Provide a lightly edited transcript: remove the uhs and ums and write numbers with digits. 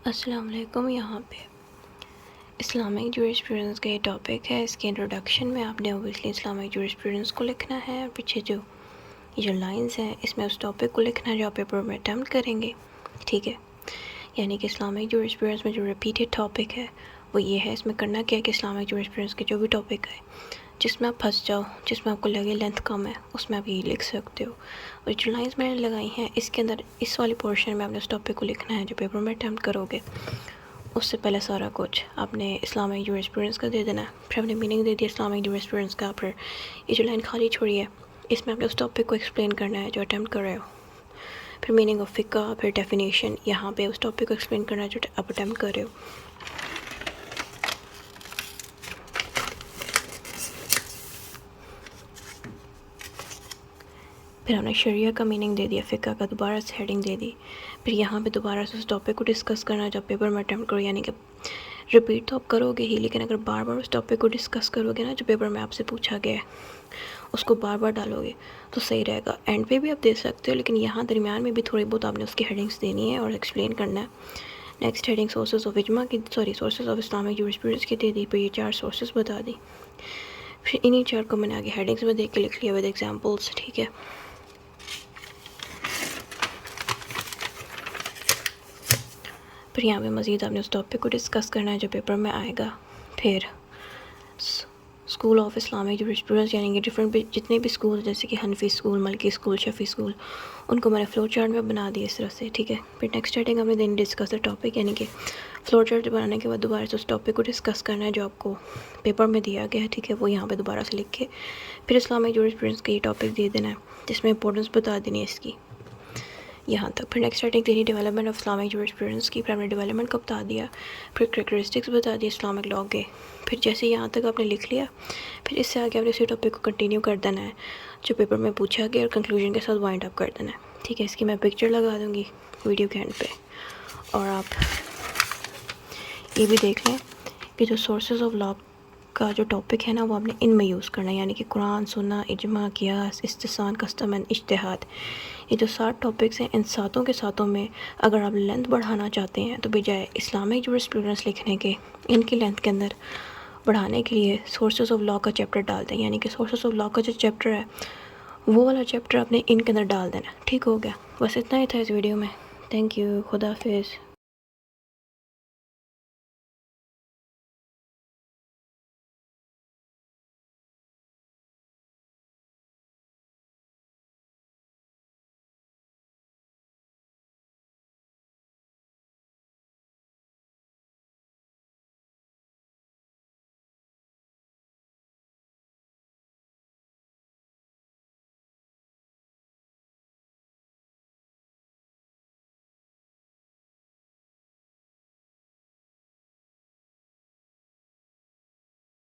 अस्सलाम वालेकुम। यहाँ पे इस्लामिक जूरिस्प्रूडेंस का ये टॉपिक है। इसके इंट्रोडक्शन में आपने ओबियसली इस्लामिक जूरिस्प्रूडेंस को लिखना है और पीछे जो ये जो लाइंस हैं इसमें उस टॉपिक को लिखना है जो आप पेपर में अटैम्प्ट करेंगे, ठीक है। यानी कि इस्लामिक जूरिस्प्रूडेंस में जो रिपीटेड टॉपिक है वो ये है। इसमें करना क्या है कि इस्लामिक जूरिस्प्रूडेंस के जो भी टॉपिक है जिसमें आप फंस जाओ, जिसमें आपको लगे लेंथ कम है, उसमें आप ये लिख सकते हो। और जो लाइंस मैंने लगाई हैं इसके अंदर इस वाले पोर्शन में आपने उस टॉपिक को लिखना है जो पेपर में अटैम्प्ट करोगे। उससे पहले सारा कुछ आपने इस्लामिक जूरिस्प्रूडेंस का दे देना है, फिर आपने मीनिंग दे दिया इस्लामिक जूरिस्प्रूडेंस का, फिर ये जो लाइन खाली छोड़ी है इसमें आपने उस टॉपिक को एक्सप्लेन करना है जो अटैम्प्ट कर रहे हो। फिर मीनिंग ऑफ फ़िक़्ह, फिर डेफिनेशन, यहाँ पे उस टॉपिक को एक्सप्लेन करना है जो आप अटैम्प्ट कर रहे हो। फिर हमने शरिया का मीनिंग दे दिया, फ़िक़्ह का दोबारा से हेडिंग दे दी। फिर यहाँ पे दोबारा से उस टॉपिक को डिस्कस करना जब पेपर में अटैम्प्ट करो, यानी कि रिपीट तो आप करोगे ही, लेकिन अगर बार बार उस टॉपिक को डिस्कस करोगे ना जो पेपर में आपसे पूछा गया है उसको बार बार डालोगे तो सही रहेगा। एंड पे भी आप दे सकते हो, लेकिन यहाँ दरमियान में भी थोड़ी बहुत आपने उसकी हेडिंग्स देनी है और एक्सप्लेन करना है। नेक्स्ट हेडिंग सोर्सेज ऑफ इजमा की, सोर्सेज ऑफ इस्लामिक जूरिस्प्रूडेंस की दे दी। फिर ये 4 सोर्सेज बता दी। फिर इन्हीं 4 को मैंने आगे हेडिंग्स में देख के लिख लिया विद एग्जाम्पल्स, ठीक है। फिर यहाँ पे मज़ीद आपने उस टॉपिक को डिस्कस करना है जो पेपर में आएगा। फिर स्कूल ऑफ इस्लामिक जूरिस्प्रूडेंस यानी कि डिफरेंट जितने भी स्कूल जैसे कि Hanafi school, Maliki school, Shafi school, उनको मैंने फ्लो चार्ट में बना दिया इस तरह से, ठीक है। फिर नेक्स्ट हेडिंग हमने देनी डिस्कस द टॉपिक, यानी कि फ्लो चार्ट बनाने के बाद दोबारा से उस टॉपिक को डिस्कस करना है जो आपको पेपर में दिया गया है, ठीक है। वो यहाँ पर दोबारा से लिख के फिर इस्लामिक जूरिस्प्रूडेंस का ये टॉपिक दे देना है जिसमें इंपॉर्टेंस बता देनी है इसकी यहाँ तक। फिर नेक्स्ट हेडिंग देनी डेवलपमेंट ऑफ इस्लामिक जूरिस्प्रूडेंस की, फिर हमने डेवलपमेंट का बता दिया, फिर करैक्टरिस्टिक्स बता दिए इस्लामिक लॉ के। फिर जैसे यहाँ तक आपने लिख लिया, फिर इससे आगे आपने इसी टॉपिक को कंटिन्यू कर देना है जो पेपर में पूछा गया और कंक्लूजन के साथ वाइंड अप कर देना है, ठीक है। इसकी मैं पिक्चर लगा दूँगी वीडियो के एंड पे, और आप ये भी देख लें कि जो सोर्सेज ऑफ लॉ का जो टॉपिक है ना वो आपने इनमें यूज़ करना है, यानी कि कुरान, सुन्ना, इजमा, कियास, इस्तिसान, कस्टम एंड इज्तिहाद। ये जो 7 टॉपिक्स हैं इन सातों के सातों में अगर आप लेंथ बढ़ाना चाहते हैं तो बजाय इस्लामिक जूरिस्प्रूडेंस लिखने के इनकी लेंथ के अंदर बढ़ाने के लिए सोर्सेज ऑफ लॉ का चैप्टर डाल दें, यानी कि सोर्सेज ऑफ लॉ का जो चैप्टर है वो वाला चैप्टर आपने इनके अंदर डाल देना, ठीक हो गया। बस इतना ही था इस वीडियो में। थैंक यू, खुदा हाफिज़।